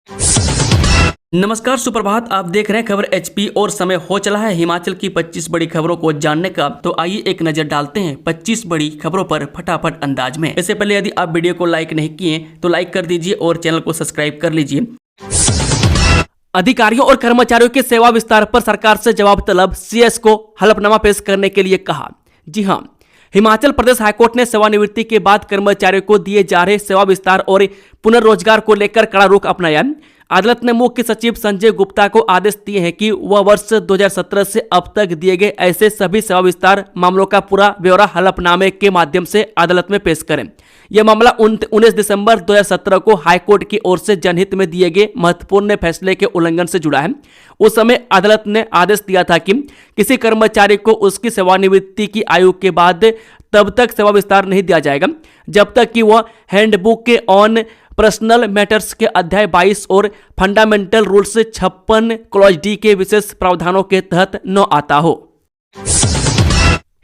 नमस्कार, सुप्रभात। आप देख रहे हैं खबर एचपी और समय हो चला है हिमाचल की 25 बड़ी खबरों को जानने का। तो आइए एक नजर डालते हैं 25 बड़ी खबरों पर फटाफट अंदाज में। इससे पहले यदि आप वीडियो को लाइक नहीं किए तो लाइक कर दीजिए और चैनल को सब्सक्राइब कर लीजिए। अधिकारियों और कर्मचारियों के सेवा विस्तार पर सरकार से जवाब तलब, सीएस को हलफनामा पेश करने के लिए कहा। जी हां, हिमाचल प्रदेश हाईकोर्ट ने सेवानिवृत्ति के बाद कर्मचारियों को दिए जा रहे सेवा विस्तार और पुनर्रोजगार को लेकर कड़ा रुख अपनाया। अदालत ने मुख्य सचिव संजय गुप्ता को आदेश दिए हैं कि वह वर्ष 2017 से अब तक दिए गए ऐसे सभी सेवा विस्तार मामलों का पूरा ब्यौरा हलफनामे के माध्यम से अदालत में पेश करें। यह मामला 19 दिसंबर 2017 को हाईकोर्ट की ओर से जनहित में दिए गए महत्वपूर्ण फैसले के उल्लंघन से जुड़ा है। उस समय अदालत ने आदेश दिया था कि किसी कर्मचारी को उसकी सेवानिवृत्ति की आयु के बाद तब तक सेवा विस्तार नहीं दिया जाएगा जब तक कि वह हैंडबुक के ऑन पर्सनल मैटर्स के अध्याय 22 और फंडामेंटल रूल्स 56 क्लॉज डी के विशेष प्रावधानों के तहत न आता हो।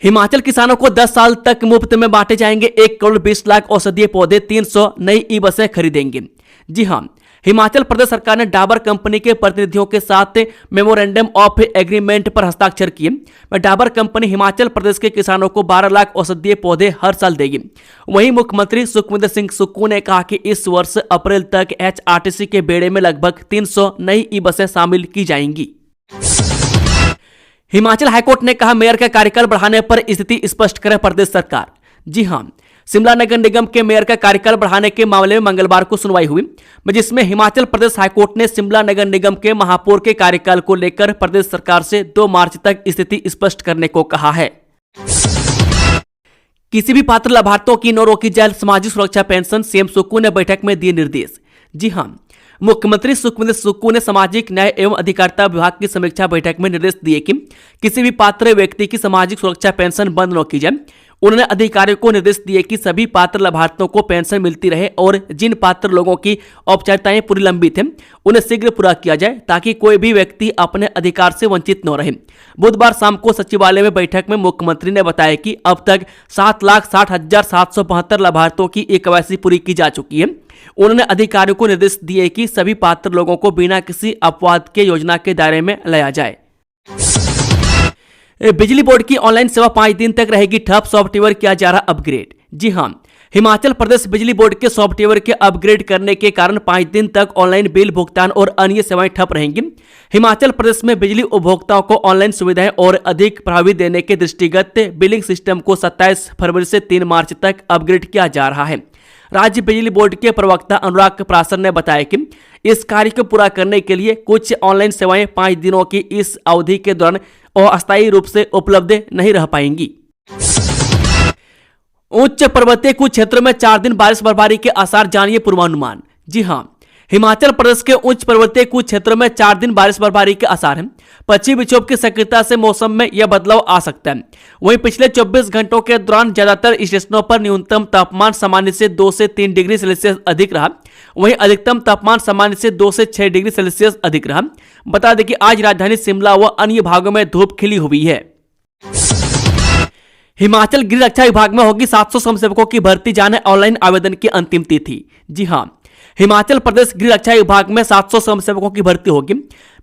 हिमाचल किसानों को 10 साल तक मुफ्त में बांटे जाएंगे 1 करोड़ 20 लाख औषधीय पौधे, 300 नई ई बसें खरीदेंगे। जी हां, हिमाचल प्रदेश सरकार ने डाबर कंपनी के प्रतिनिधियों के साथ मेमोरेंडम ऑफ एग्रीमेंट पर हस्ताक्षर किए। डाबर कंपनी हिमाचल प्रदेश के किसानों को 12 लाख औषधीय पौधे हर साल देगी। वहीं मुख्यमंत्री सुखविंदर सिंह सुक्खू ने कहा कि इस वर्ष अप्रैल तक एचआरटीसी के बेड़े में लगभग 300 नई ई बसें शामिल की जाएंगी। हिमाचल हाईकोर्ट ने कहा, मेयर का कार्यकाल बढ़ाने पर स्थिति स्पष्ट करे प्रदेश सरकार। जी हां, शिमला नगर निगम के मेयर का कार्यकाल बढ़ाने के मामले में मंगलवार को सुनवाई हुई, जिसमें हिमाचल प्रदेश हाईकोर्ट ने शिमला नगर निगम के महापौर के कार्यकाल को लेकर प्रदेश सरकार से 2 मार्च तक स्थिति स्पष्ट करने को कहा है। किसी भी पात्र लाभार्थियों की न रोकी जाए सामाजिक सुरक्षा पेंशन, सीएम सुक्खू ने बैठक में दिए निर्देश। जी हां, मुख्यमंत्री सुखविंदर सुक्खू ने सामाजिक न्याय एवं अधिकारिता विभाग की समीक्षा बैठक में निर्देश दिए कि किसी भी पात्र व्यक्ति की सामाजिक सुरक्षा पेंशन बंद न की जाए। उन्होंने अधिकारियों को निर्देश दिए कि सभी पात्र लाभार्थियों को पेंशन मिलती रहे और जिन पात्र लोगों की औपचारिकताएं पूरी लंबित हैं उन्हें शीघ्र पूरा किया जाए ताकि कोई भी व्यक्ति अपने अधिकार से वंचित न रहे। बुधवार शाम को सचिवालय में बैठक में मुख्यमंत्री ने बताया कि अब तक 7,60,772 लाभार्थियों की e-KYC पूरी की जा चुकी है। उन्होंने अधिकारियों को निर्देश दिए कि सभी पात्र लोगों को बिना किसी अपवाद के योजना के दायरे में लाया जाए। बिजली बोर्ड की ऑनलाइन सेवा 5 दिन तक रहेगी ठप, सॉफ्टवेयर किया जा रहा अपग्रेड। जी हां, हिमाचल प्रदेश बिजली बोर्ड के सॉफ्टवेयर के अपग्रेड करने के कारण 5 दिन तक ऑनलाइन बिल भुगतान और अन्य सेवाएं ठप रहेंगी। हिमाचल प्रदेश में बिजली उपभोक्ताओं को ऑनलाइन सुविधाएं और अधिक प्रभावी देने के दृष्टिगत बिलिंग सिस्टम को 27 फरवरी से 3 मार्च तक अपग्रेड किया जा रहा है। राज्य बिजली बोर्ड के प्रवक्ता अनुराग प्रासर ने बताया कि इस कार्य को पूरा करने के लिए कुछ ऑनलाइन सेवाएं 5 दिनों की इस अवधि के दौरान अस्थायी रूप से उपलब्ध नहीं रह पाएंगी। उच्च पर्वतीय कुछ क्षेत्रों में 4 दिन बारिश बर्फबारी के आसार, जानिए पूर्वानुमान। जी हां, हिमाचल प्रदेश के उच्च पर्वतीय कुछ क्षेत्रों में 4 दिन बारिश बर्फबारी के आसार हैं। पश्चिमी विक्षोभ की सक्रियता से मौसम में यह बदलाव आ सकता है। वहीं पिछले 24 घंटों के दौरान ज्यादातर स्टेशनों पर न्यूनतम तापमान सामान्य से 2 से 3 डिग्री सेल्सियस अधिक रहा। वहीं अधिकतम तापमान सामान्य से 2 से 6 डिग्री सेल्सियस अधिक रहा। बता दें कि आज राजधानी शिमला व अन्य भागों में धूप खिली हुई है। हिमाचल गृह रक्षा विभाग में होगी 700 स्वयंसेवकों की भर्ती, जाने ऑनलाइन आवेदन की अंतिम तिथि। जी हां, हिमाचल प्रदेश गृह रक्षा विभाग में 700 स्वयंसेवकों की भर्ती होगी।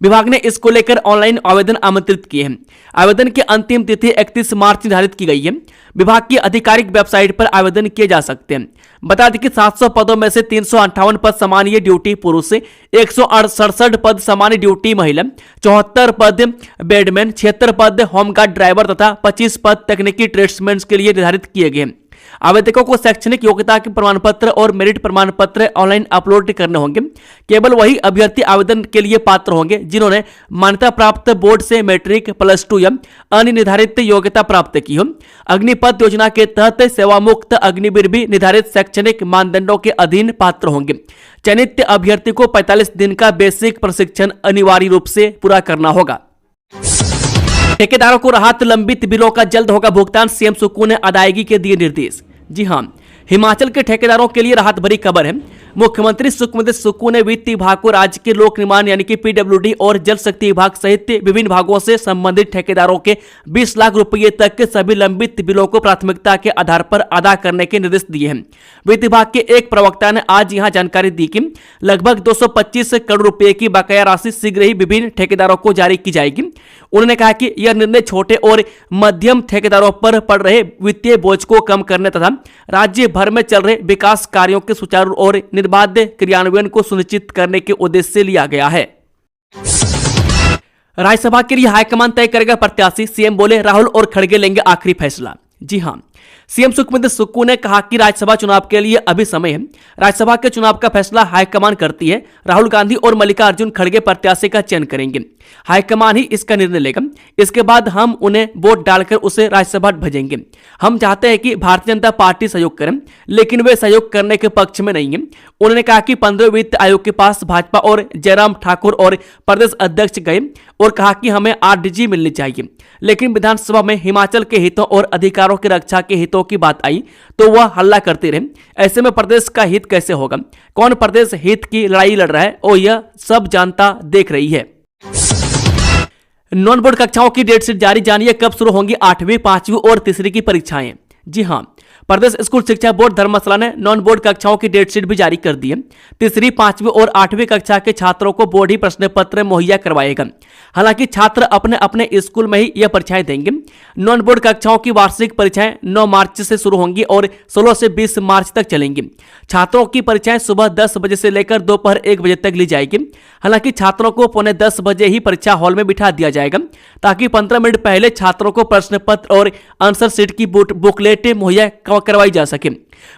विभाग ने इसको लेकर ऑनलाइन आवेदन आमंत्रित किए हैं। आवेदन की अंतिम तिथि 31 मार्च निर्धारित की गई है। विभाग की आधिकारिक वेबसाइट पर आवेदन किए जा सकते हैं। बता दें कि 700 पदों में से 358 पद सामान्य ड्यूटी पुरुष, 167 पद सामान्य ड्यूटी महिला, 74 पद बेडमैन, 76 पद होमगार्ड ड्राइवर तथा 25 पद तकनीकी ट्रेड्समैन के लिए निर्धारित किए गए हैं। आवेदकों को शैक्षणिक योग्यता के प्रमाण पत्र और मेरिट प्रमाण पत्र ऑनलाइन अपलोड करने होंगे। केवल वही अभ्यर्थी आवेदन के लिए पात्र होंगे जिन्होंने मान्यता प्राप्त बोर्ड से मैट्रिक, +2 या अन्य निर्धारित योग्यता प्राप्त की हो। अग्निपथ योजना के तहत सेवामुक्त अग्निवीर भी निर्धारित शैक्षणिक मानदंडों के अधीन पात्र होंगे। चयनित अभ्यर्थी को 45 दिन का बेसिक प्रशिक्षण अनिवार्य रूप से पूरा करना होगा। ठेकेदारों को राहत, लंबित बिलों का जल्द होगा भुगतान, सीएम सुक्खू ने अदायगी के दिए निर्देश। जी हां, हिमाचल के ठेकेदारों के लिए राहत भरी खबर है। मुख्यमंत्री सुखविंदर सुक्खू ने वित्त विभाग को राज्य के लोक निर्माण यानी कि पीडब्ल्यूडी और जल शक्ति विभाग सहित विभिन्न विभागों से संबंधित ठेकेदारों के 20 लाख रुपए तक के सभी लंबित बिलों को प्राथमिकता के आधार पर अदा करने के निर्देश दिए हैं। वित्त विभाग के एक प्रवक्ता ने आज यहां जानकारी दी कि लगभग 225 करोड़ रुपए की बकाया राशि शीघ्र ही विभिन्न ठेकेदारों को जारी की जाएगी। उन्होंने कहा कि यह निर्णय छोटे और मध्यम ठेकेदारों पर पड़ रहे वित्तीय बोझ को कम करने तथा राज्य भर में चल रहे विकास कार्यों के सुचारू और निर्बाध क्रियान्वयन को सुनिश्चित करने के उद्देश्य से लिया गया है। राज्यसभा के लिए हाईकमान तय करेगा प्रत्याशी, सीएम बोले राहुल और खड़गे लेंगे आखिरी फैसला। जी हां, सीएम सुखविंदर सुक्खू ने कहा कि राज्यसभा चुनाव के लिए अभी समय है। राज्यसभा के चुनाव का फैसला हाईकमान करती है। राहुल गांधी और मल्लिकार्जुन खड़गे प्रत्याशी का चयन करेंगे। हाईकमान ही इसका निर्णय लेगा। इसके बाद हम उन्हें वोट डालकर उसे राज्यसभा भेजेंगे। हम चाहते हैं कि भारतीय जनता पार्टी सहयोग करें, लेकिन वे सहयोग करने के पक्ष में नहीं है। उन्होंने कहा कि 15वें वित्त आयोग के पास भाजपा और जयराम ठाकुर और प्रदेश अध्यक्ष गए और कहा कि हमें आरडीजी मिलनी चाहिए, लेकिन विधानसभा में हिमाचल के हितों और अधिकारों की रक्षा के हितों की बात आई तो वह हल्ला करते रहे। ऐसे में प्रदेश का हित कैसे होगा? कौन प्रदेश हित की लड़ाई लड़ रहा है और यह सब जनता देख रही है। नॉन बोर्ड कक्षाओं की डेट शीट जारी, जानिए कब शुरू होंगी 8वीं, 5वीं और तीसरी की परीक्षाएं। जी हां, प्रदेश स्कूल शिक्षा बोर्ड धर्मशाला ने नॉन बोर्ड कक्षाओं की डेट शीट भी जारी कर दी है। तीसरी, 5वीं और 8वीं कक्षा के छात्रों को बोर्ड ही प्रश्न पत्र मुहैया करवाएगा। हालांकि छात्र अपने अपने स्कूल में ही यह परीक्षाएं देंगे। नॉन बोर्ड कक्षाओं की वार्षिक परीक्षाएं 9 मार्च से शुरू होंगी और 16 से 20 मार्च तक चलेंगी। छात्रों की परीक्षाएं सुबह 10 बजे से लेकर दोपहर 1 बजे तक ली जाएगी। हालांकि छात्रों को पौने 10 बजे ही परीक्षा हॉल में बिठा दिया जाएगा, ताकि 15 मिनट पहले छात्रों को प्रश्न पत्र और आंसर शीट की बुकलेट मुहैया करवाई जा सके,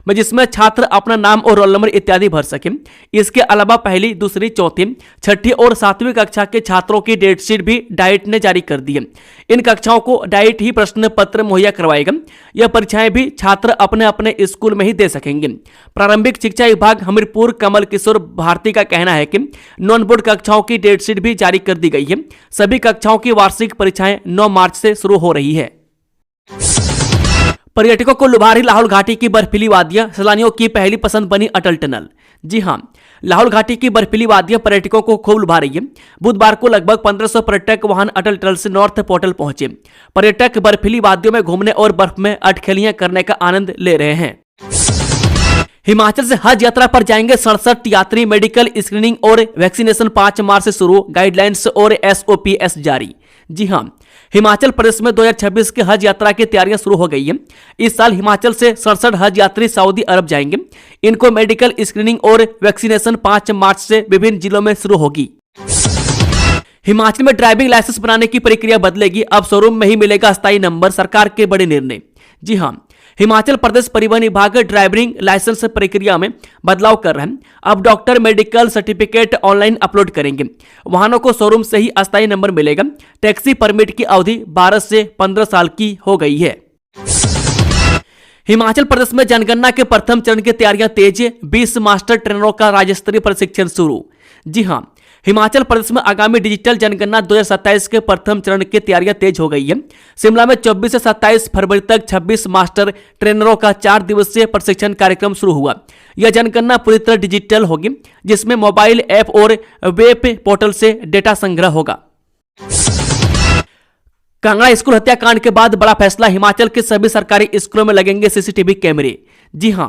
जिसमें छात्र अपना नाम और रोल नंबर इत्यादि भर सके। इसके अलावा पहली, दूसरी, चौथी, छठी और 7वीं कक्षा के छात्रों की डेट शीट भी डाइट ने जारी कर दी है। इन कक्षाओं को डाइट ही प्रश्न पत्र मुहैया करवाएगा। यह परीक्षाएं भी छात्र अपने अपने स्कूल में ही दे सकेंगे। प्रारंभिक शिक्षा विभाग हमीरपुर कमल किशोर भारती का कहना है कि नॉन बोर्ड कक्षाओं की डेट शीट भी जारी कर दी गई है। सभी कक्षाओं की वार्षिक परीक्षाएं 9 मार्च से शुरू हो रही है। पर्यटकों को लुभा रही लाहौल घाटी की बर्फीली वादियां, सैलानियों की पहली पसंद बनी अटल टनल। जी हां, लाहौल घाटी की बर्फीली वादियां पर्यटकों को खूब लुभा रही है। बुधवार को लगभग 1500 पर्यटक वाहन अटल टनल से नॉर्थ पोर्टल पहुंचे। पर्यटक बर्फीली वादियों में घूमने और बर्फ में अटखेलियां करने का आनंद ले रहे हैं। हिमाचल से हज यात्रा पर जाएंगे 67 यात्री, मेडिकल स्क्रीनिंग और वैक्सीनेशन 5 मार्च से शुरू, गाइडलाइंस और SOPs जारी। जी हां, हिमाचल प्रदेश में 2026 के हज यात्रा की तैयारियां शुरू हो गई हैं। इस साल हिमाचल से 67 हज यात्री सऊदी अरब जाएंगे। इनको मेडिकल स्क्रीनिंग और वैक्सीनेशन 5 मार्च से विभिन्न जिलों में शुरू होगी। हिमाचल में ड्राइविंग लाइसेंस बनाने की प्रक्रिया बदलेगी, अब शोरूम में ही मिलेगा अस्थायी नंबर, सरकार के बड़े निर्णय। जी हां, हिमाचल प्रदेश परिवहन विभाग ड्राइविंग लाइसेंस प्रक्रिया में बदलाव कर रहे हैं। अब doctor medical certificate online upload करेंगे। वाहनों को शोरूम से ही अस्थायी नंबर मिलेगा। टैक्सी परमिट की अवधि 12 से 15 साल की हो गई है। हिमाचल प्रदेश में जनगणना के प्रथम चरण की तैयारियां तेज, 20 मास्टर ट्रेनरों का राज्य स्तरीय प्रशिक्षण शुरू। जी हां, हिमाचल प्रदेश में आगामी डिजिटल जनगणना 2027 के प्रथम चरण की तैयारियां तेज हो गई है। शिमला में 24 से 27 फरवरी तक 26 मास्टर ट्रेनरों का 4 दिवसीय प्रशिक्षण कार्यक्रम शुरू हुआ। यह जनगणना पूरी तरह डिजिटल होगी, जिसमें मोबाइल ऐप और वेब पोर्टल से डेटा संग्रह होगा। कांगड़ा स्कूल हत्याकांड के बाद बड़ा फैसला, हिमाचल के सभी सरकारी स्कूलों में लगेंगे सीसीटीवी कैमरे। जी हां,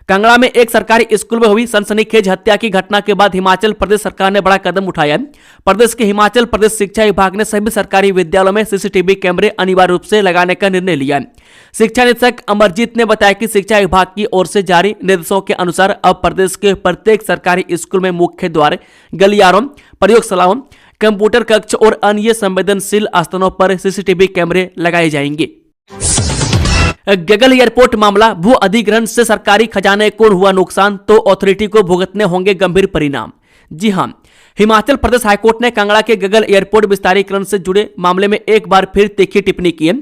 कांगड़ा में एक सरकारी स्कूल में हुई सनसनीखेज हत्या की घटना के बाद हिमाचल प्रदेश सरकार ने बड़ा कदम उठाया है। प्रदेश के हिमाचल प्रदेश शिक्षा विभाग ने सभी सरकारी विद्यालयों में सीसीटीवी कैमरे अनिवार्य रूप से लगाने का निर्णय लिया है। शिक्षा निदेशक अमरजीत ने बताया कि शिक्षा विभाग की ओर से जारी निर्देशों के अनुसार अब प्रदेश के प्रत्येक सरकारी स्कूल में मुख्य द्वार, गलियारों, प्रयोगशालाओं, कंप्यूटर कक्ष और अन्य संवेदनशील स्थानों पर सीसीटीवी कैमरे लगाए जाएंगे। गगल एयरपोर्ट मामला, भू अधिग्रहण से सरकारी खजाने को हुआ नुकसान तो अथॉरिटी को भुगतने होंगे गंभीर परिणाम। जी हां, हिमाचल प्रदेश हाईकोर्ट ने कांगड़ा के गगल एयरपोर्ट विस्तारीकरण से जुड़े मामले में एक बार फिर तीखी टिप्पणी की है।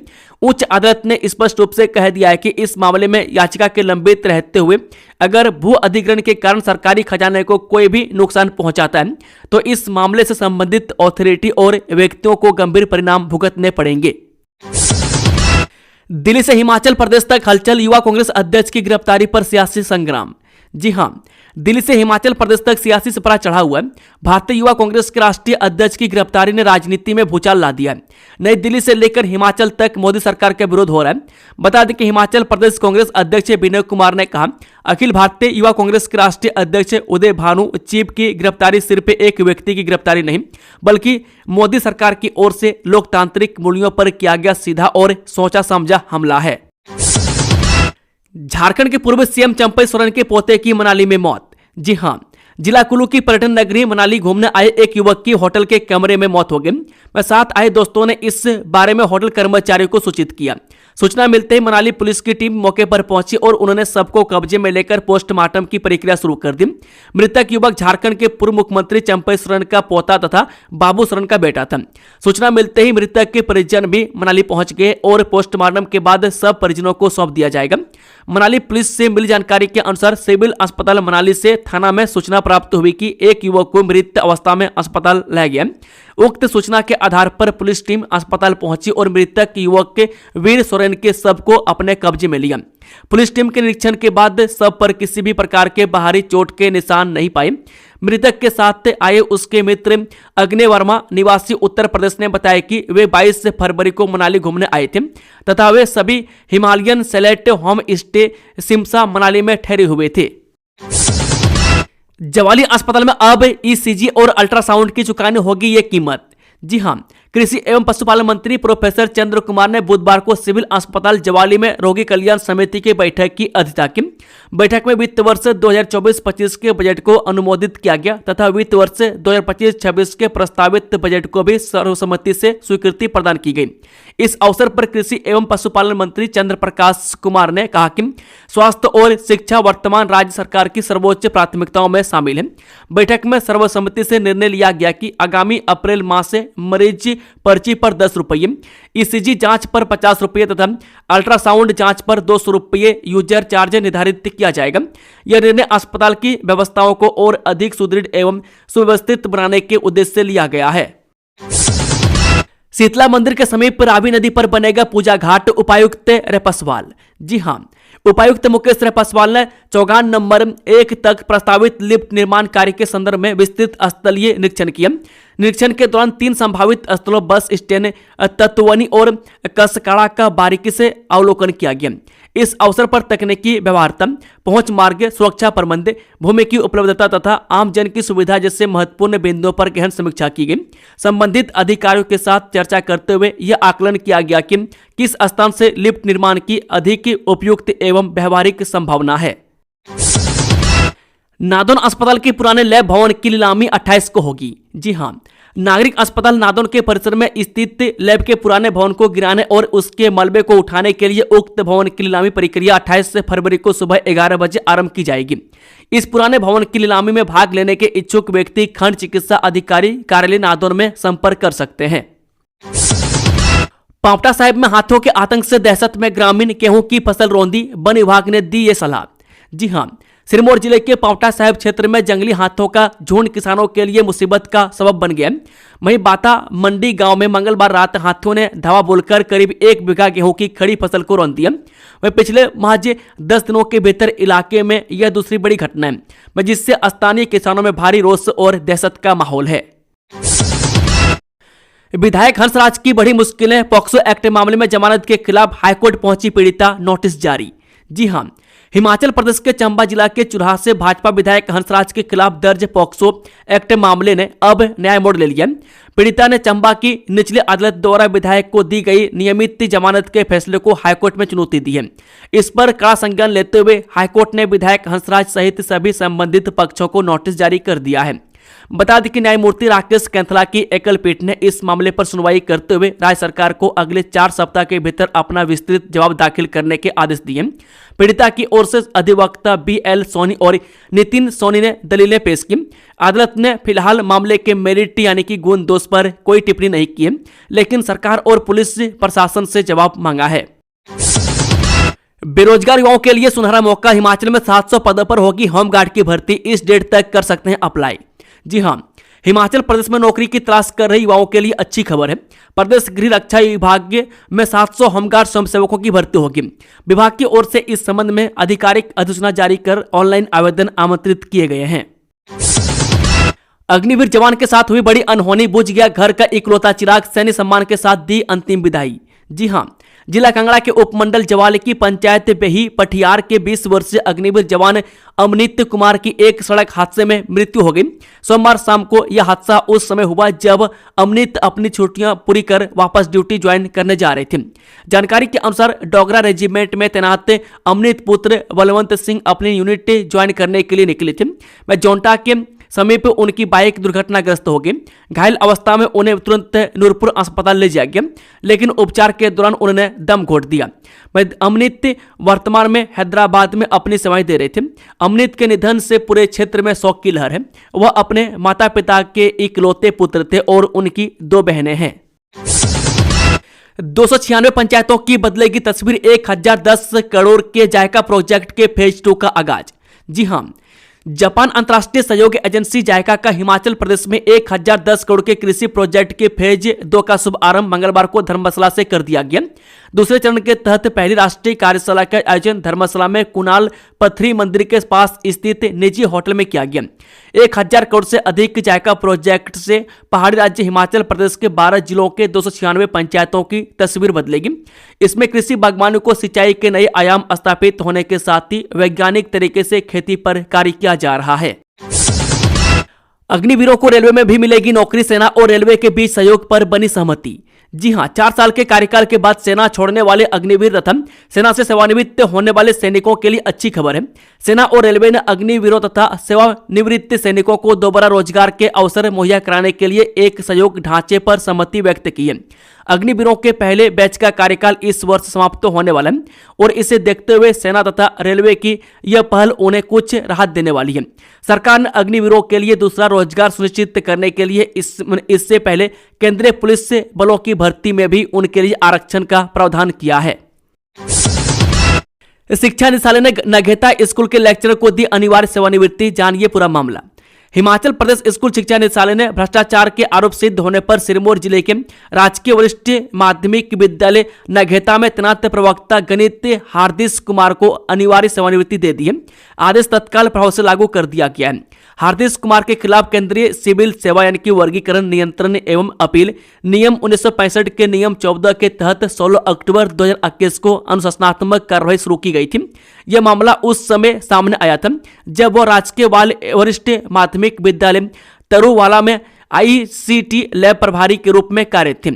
उच्च अदालत ने स्पष्ट रूप से कह दिया है कि इस मामले में याचिका के लंबित रहते हुए अगर भू अधिग्रहण के कारण सरकारी खजाने को कोई भी नुकसान पहुंचाता है तो इस मामले से संबंधित अथॉरिटी और व्यक्तियों को गंभीर परिणाम भुगतने पड़ेंगे। दिल्ली से हिमाचल प्रदेश तक हलचल, युवा कांग्रेस अध्यक्ष की गिरफ्तारी पर सियासी संग्राम। जी हां, दिल्ली से हिमाचल प्रदेश तक सियासी सपरा चढ़ा हुआ है। भारतीय युवा कांग्रेस के राष्ट्रीय अध्यक्ष की गिरफ्तारी ने राजनीति में भूचाल ला दिया है। नई दिल्ली से लेकर हिमाचल तक मोदी सरकार का विरोध हो रहा है। बता दें कि हिमाचल प्रदेश कांग्रेस अध्यक्ष विनय कुमार ने कहा, अखिल भारतीय युवा कांग्रेस के राष्ट्रीय अध्यक्ष उदय भानु चीप की गिरफ्तारी सिर्फ एक व्यक्ति की गिरफ्तारी नहीं, बल्कि मोदी सरकार की ओर से लोकतांत्रिक मूल्यों पर किया गया सीधा और सोचा समझा हमला है। झारखंड के पूर्व सीएम चंपई सोरेन के पोते की मनाली में मौत। जी हां, जिला कुल्लू की पर्यटन नगरी मनाली घूमने आए एक युवक की होटल के कमरे में मौत हो गई। साथ आए दोस्तों ने इस बारे में होटल कर्मचारियों को सूचित किया। सूचना मिलते ही मनाली पुलिस की टीम मौके पर पहुंची और उन्होंने सबको कब्जे में लेकर पोस्टमार्टम की प्रक्रिया शुरू कर दी। मृतक युवक झारखंड के पूर्व मुख्यमंत्री चंपई सोरेन का पोता तथा बाबू सोरेन का बेटा था। सूचना मिलते ही मृतक के परिजन भी मनाली पहुंच गए और पोस्टमार्टम के बाद सब परिजनों को सौंप दिया जाएगा। मनाली पुलिस से मिली जानकारी के अनुसार सिविल अस्पताल मनाली से थाना में सूचना प्राप्त हुई कि एक युवक को मृत अवस्था में अस्पताल लाया गया। उक्त सूचना के आधार पर पुलिस टीम अस्पताल पहुंची और मृतक युवक के वीर सोरेन के शव को अपने कब्जे में लिया। पुलिस टीम के निरीक्षण के बाद शव पर किसी भी प्रकार के बाहरी चोट के निशान नहीं पाए। मृतक के साथ आए उसके मित्र अग्नि वर्मा निवासी उत्तर प्रदेश ने बताया कि वे 22 फरवरी को मनाली घूमने आए थे तथा वे सभी Himalayan select home stay Simsa Manali में ठहरे हुए थे। जवाली अस्पताल में अब ईसीजी और अल्ट्रासाउंड की चुकानी होगी ये कीमत। जी हां, कृषि एवं पशुपालन मंत्री प्रोफेसर चंद्र कुमार ने बुधवार को सिविल अस्पताल जवाली में रोगी कल्याण समिति की बैठक की अध्यक्षता की। बैठक में वित्त वर्ष 2024-25 के बजट को अनुमोदित किया गया तथा वित्त वर्ष 2025-26 के प्रस्तावित बजट को भी सर्वसम्मति से स्वीकृति प्रदान की गई। इस अवसर पर कृषि एवं पशुपालन मंत्री चंद्र प्रकाश कुमार ने कहा कि स्वास्थ्य और शिक्षा वर्तमान राज्य सरकार की सर्वोच्च प्राथमिकताओं में शामिल है। बैठक में सर्वसम्मति से निर्णय लिया गया कि आगामी अप्रैल माह से मरीज पर्ची पर 10 रुपये, ईसीजी जांच पर 50 रुपये तथा अल्ट्रासाउंड जांच पर 200 रुपये यूजर चार्ज निर्धारित किया जाएगा। यह निर्णय अस्पताल की व्यवस्थाओं को और अधिक सुदृढ़ एवं सुव्यवस्थित बनाने के उद्देश्य से लिया गया है। शीतला मंदिर के समीप रावी नदी पर बनेगा पूजा घाट, उपायुक्त रेपसवाल। जी हां, उपायुक्त मुकेश रेपसवाल ने चौगान नंबर 1 तक प्रस्तावित लिफ्ट निर्माण कार्य के संदर्भ में विस्तृत स्थलीय निरीक्षण किया। निरीक्षण के दौरान 3 संभावित स्थलों बस स्टैंड, तत्वनी और कसकाड़ा का बारीकी से अवलोकन किया गया। इस अवसर पर तकनीकी व्यवहार्यता, पहुंच मार्ग, सुरक्षा प्रबंध, भूमि की उपलब्धता तथा आमजन की सुविधा जैसे महत्वपूर्ण बिंदुओं पर गहन समीक्षा की गई। संबंधित अधिकारियों के साथ चर्चा करते हुए यह आकलन किया गया कि किस स्थान से लिफ्ट निर्माण की अधिक उपयुक्त एवं व्यवहारिक संभावना है। नादौन अस्पताल के पुराने लैब भवन की नीलामी 28 को होगी। जी हां, नागरिक अस्पताल नादौन के परिसर में स्थित लैब के पुराने भवन को गिराने और उसके मलबे को उठाने के लिए उक्त भवन की नीलामी प्रक्रिया 28 फरवरी को सुबह 11 बजे आरंभ की जाएगी। इस पुराने भवन की नीलामी में भाग लेने के इच्छुक व्यक्ति खंड चिकित्सा अधिकारी कार्यालय नादौन में संपर्क कर सकते हैं। पांवटा साहिब में हाथियों के आतंक से दहशत में ग्रामीण, गेहूं की फसल रौंदी, वन विभाग ने दी ये सलाह। जी हां, सिरमौर जिले के पांवटा साहिब क्षेत्र में जंगली हाथियों का झुंड किसानों के लिए मुसीबत का सबब बन गया। वहीं बाता मंडी गांव में मंगलवार रात हाथियों ने धावा बोलकर करीब 1 बीघा गेहूं की खड़ी फसल को रौंद दिया। वहीं पिछले महज 10 दिनों के भीतर इलाके में यह दूसरी बड़ी घटना है, जिससे स्थानीय किसानों में भारी रोष और दहशत का माहौल है। विधायक हंसराज की बड़ी मुश्किलें, पॉक्सो एक्ट मामले में जमानत के खिलाफ हाईकोर्ट पहुंची पीड़िता, नोटिस जारी। जी हां, हिमाचल प्रदेश के चंबा जिला के चुराह से भाजपा विधायक हंसराज के खिलाफ दर्ज पॉक्सो एक्ट मामले ने अब न्याय मोड़ ले लिया। पीड़िता ने चंबा की निचली अदालत द्वारा विधायक को दी गई नियमित जमानत के फैसले को हाईकोर्ट में चुनौती दी है। इस पर कड़ा संज्ञान लेते हुए हाईकोर्ट ने विधायक हंसराज सहित सभी संबंधित पक्षों को नोटिस जारी कर दिया है। बता दें कि न्यायमूर्ति राकेश कैंथला की एकल पीठ ने इस मामले पर सुनवाई करते हुए राज्य सरकार को अगले 4 सप्ताह के भीतर अपना विस्तृत जवाब दाखिल करने के आदेश दिए। पीड़िता की ओर से अधिवक्ता BL सोनी और नितिन सोनी ने दलीलें पेश की। अदालत ने फिलहाल मामले के मेरिट यानी कि गुण दोष पर कोई टिप्पणी नहीं की है, लेकिन सरकार और पुलिस प्रशासन से जवाब मांगा है। बेरोजगार युवाओं के लिए सुनहरा मौका, हिमाचल में 700 पदों पर होगी होमगार्ड की भर्ती, इस डेट तक कर सकते हैं अप्लाई। जी हां, हिमाचल प्रदेश में नौकरी की तलाश कर रहे युवाओं के लिए अच्छी खबर है। प्रदेश गृह रक्षा विभाग में 700 होमगार्ड स्वयंसेवकों की भर्ती होगी। विभाग की ओर से इस संबंध में आधिकारिक अधिसूचना जारी कर ऑनलाइन आवेदन आमंत्रित किए गए हैं। अग्निवीर जवान के साथ हुई बड़ी अनहोनी, बुझ गया घर का इकलौता चिराग, सैन्य सम्मान के साथ दी अंतिम विदाई। जी हां, जिला कांगड़ा के उपमंडल जवाल की पंचायत बेही पठियार के 20 वर्षीय अग्निवीर जवान अमनीत कुमार की एक सड़क हादसे में मृत्यु हो गई। सोमवार शाम को यह हादसा उस समय हुआ जब अमनीत अपनी छुट्टियां पूरी कर वापस ड्यूटी ज्वाइन करने जा रहे थे। जानकारी के अनुसार डोगरा रेजिमेंट में तैनात अमनीत पुत्र बलवंत सिंह अपनी यूनिट ज्वाइन करने के लिए निकले थे। वह जोंटा के समीप उनकी बाइक दुर्घटनाग्रस्त हो गई। घायल अवस्था में उन्हें तुरंत नूरपुर अस्पताल ले जाया गया, लेकिन उपचार के दौरान उन्होंने दम घोट दिया। अमनीत वर्तमान में हैदराबाद में अपनी सेवाएं दे रहे थे। अमनीत के निधन से पूरे क्षेत्र में शोक की लहर है। वह अपने माता पिता के इकलौते पुत्र थे और उनकी 2 बहनें हैं। 296 पंचायतों की बदलेगी तस्वीर, 1010 करोड़ के जायका प्रोजेक्ट के फेज 2 का आगाज। जी हां, जापान अंतर्राष्ट्रीय सहयोग एजेंसी जायका का हिमाचल प्रदेश में 1010 करोड़ के कृषि प्रोजेक्ट के फेज 2 का शुभारंभ मंगलवार को धर्मशाला से कर दिया गया। दूसरे चरण के तहत पहली राष्ट्रीय कार्यशाला का आयोजन धर्मशाला में कुणाल पथरी मंदिर के पास स्थित निजी होटल में किया गया। 1000 करोड़ से अधिक जायका प्रोजेक्ट से पहाड़ी राज्य हिमाचल प्रदेश के 12 जिलों के 296 पंचायतों की तस्वीर बदलेगी। इसमें कृषि बागवानी को सिंचाई के नए आयाम स्थापित होने के साथ ही वैज्ञानिक तरीके से खेती पर कार्य किया जा रहा है। अग्निवीरों को रेलवे में भी मिलेगी नौकरी, सेना और रेलवे के बीच सहयोग पर बनी सहमति। जी हां, 4 साल के कार्यकाल के बाद सेना छोड़ने वाले अग्निवीर रतन सेना से सेवानिवृत्त होने वाले सैनिकों के लिए अच्छी खबर है। सेना और रेलवे ने अग्निवीरों तथा सेवानिवृत्त सैनिकों को दोबारा रोजगार के अवसर मुहैया कराने के लिए एक सहयोग ढांचे पर सहमति व्यक्त की है। अग्निवीरों के पहले बैच का कार्यकाल इस वर्ष समाप्त होने वाला है और इसे देखते हुए सेना तथा रेलवे की यह पहल उन्हें कुछ राहत देने वाली है। सरकार ने अग्निवीरों के लिए दूसरा रोजगार सुनिश्चित करने के लिए इससे पहले केंद्रीय पुलिस बलों की भर्ती में भी उनके लिए आरक्षण का प्रावधान किया है। शिक्षा निदेशालय ने नगेता स्कूल के लेक्चरर को दी अनिवार्य सेवानिवृत्ति, जानिए पूरा मामला। हिमाचल प्रदेश स्कूल शिक्षा निदेशालय ने भ्रष्टाचार के आरोप सिद्ध होने पर सिरमौर जिले के राजकीय वरिष्ठ माध्यमिक विद्यालय नगेता में तैनात प्रवक्ता गणित हार्दिक कुमार को अनिवार्य सेवानिवृत्ति दे दी है। आदेश तत्काल प्रभाव से लागू कर दिया गया है। हार्दिक कुमार के खिलाफ केंद्रीय सिविल सेवा यानी कि वर्गीकरण नियंत्रण एवं अपील नियम 1965 के नियम 14 के तहत 16 अक्टूबर 2021 को अनुशासनात्मक कार्रवाई शुरू की गई थी। यह मामला उस समय सामने आया था जब वह राजकीय वरिष्ठ माध्यमिक विद्यालय तरुवाला में ICT लैब प्रभारी के रूप में कार्यरत थे।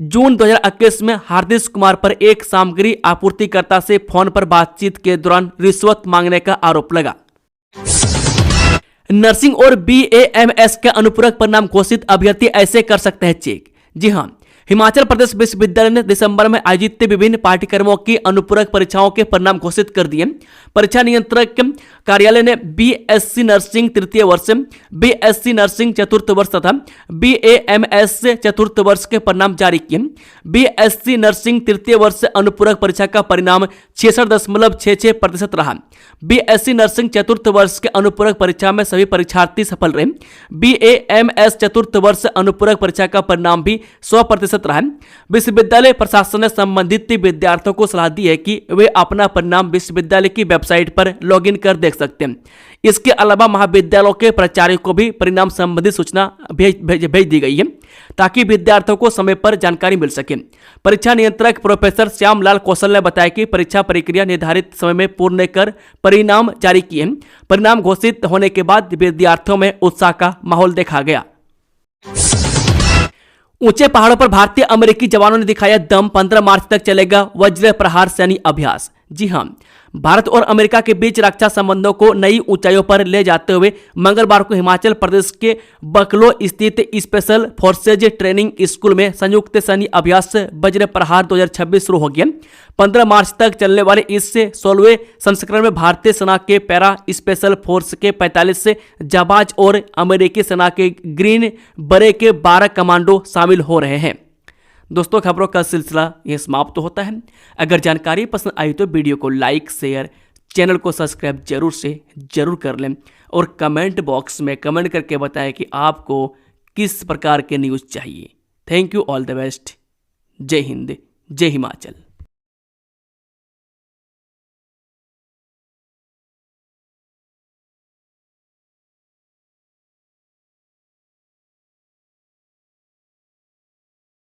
जून 2021 में हार्दिक कुमार पर एक सामग्री आपूर्तिकर्ता से फोन पर बातचीत के दौरान रिश्वत मांगने का आरोप लगा। नर्सिंग और BAMS का अनुपूरक परिणाम घोषित अभ्यर्थी ऐसे कर सकते हैं चेक। जी हां, हिमाचल प्रदेश विश्वविद्यालय ने दिसंबर में आयोजित विभिन्न पाठ्यक्रमों की अनुपूरक परीक्षाओं के परिणाम घोषित कर दिए। परीक्षा नियंत्रक कार्यालय ने BSc नर्सिंग तृतीय वर्ष, BSc नर्सिंग चतुर्थ वर्ष तथा BAMS चतुर्थ वर्ष के परिणाम जारी किए। BSc नर्सिंग तृतीय वर्ष अनुपूरक परीक्षा का परिणाम 66.66% रहा। BSc नर्सिंग चतुर्थ वर्ष के अनुपूरक परीक्षा में सभी परीक्षार्थी सफल रहे। BAMS चतुर्थ वर्ष अनुपूरक परीक्षा का परिणाम भी 100% रहा। विश्वविद्यालय प्रशासन ने संबंधित विद्यार्थियों को सलाह दी है कि वे अपना परिणाम विश्वविद्यालय की वेबसाइट पर लॉगिन कर देख सकते हैं। इसके अलावा महाविद्यालयों के प्राचार्य को भी परिणाम संबंधी सूचना भेज दी गई है ताकि विद्यार्थियों को समय पर जानकारी मिल सके। परीक्षा नियंत्रक प्रोफेसर श्याम लाल कौशल ने बताया कि परीक्षा प्रक्रिया निर्धारित समय में पूर्ण कर परिणाम जारी किए। परिणाम घोषित होने के बाद विद्यार्थियों में उत्साह का माहौल देखा गया। ऊंचे पहाड़ों पर भारतीय अमेरिकी जवानों ने दिखाया दम, 15 मार्च तक चलेगा वज्र प्रहार सैन्य अभ्यास। जी हां, भारत और अमेरिका के बीच रक्षा संबंधों को नई ऊंचाइयों पर ले जाते हुए मंगलवार को हिमाचल प्रदेश के बकलो स्थित स्पेशल फोर्सेज ट्रेनिंग स्कूल में संयुक्त सैन्य अभ्यास वज्र प्रहार 2026 शुरू हो गया। 15 मार्च तक चलने वाले इस 16वें संस्करण में भारतीय सेना के पैरा स्पेशल फोर्स के 45 जाबाज और अमेरिकी सेना के ग्रीन बरे के 12 कमांडो शामिल हो रहे हैं। दोस्तों, खबरों का सिलसिला यह समाप्त होता है। अगर जानकारी पसंद आई तो वीडियो को लाइक, शेयर, चैनल को सब्सक्राइब जरूर से जरूर कर लें और कमेंट बॉक्स में कमेंट करके बताएं कि आपको किस प्रकार के न्यूज़ चाहिए। Thank you, all the best. जय हिंद, जय हिमाचल।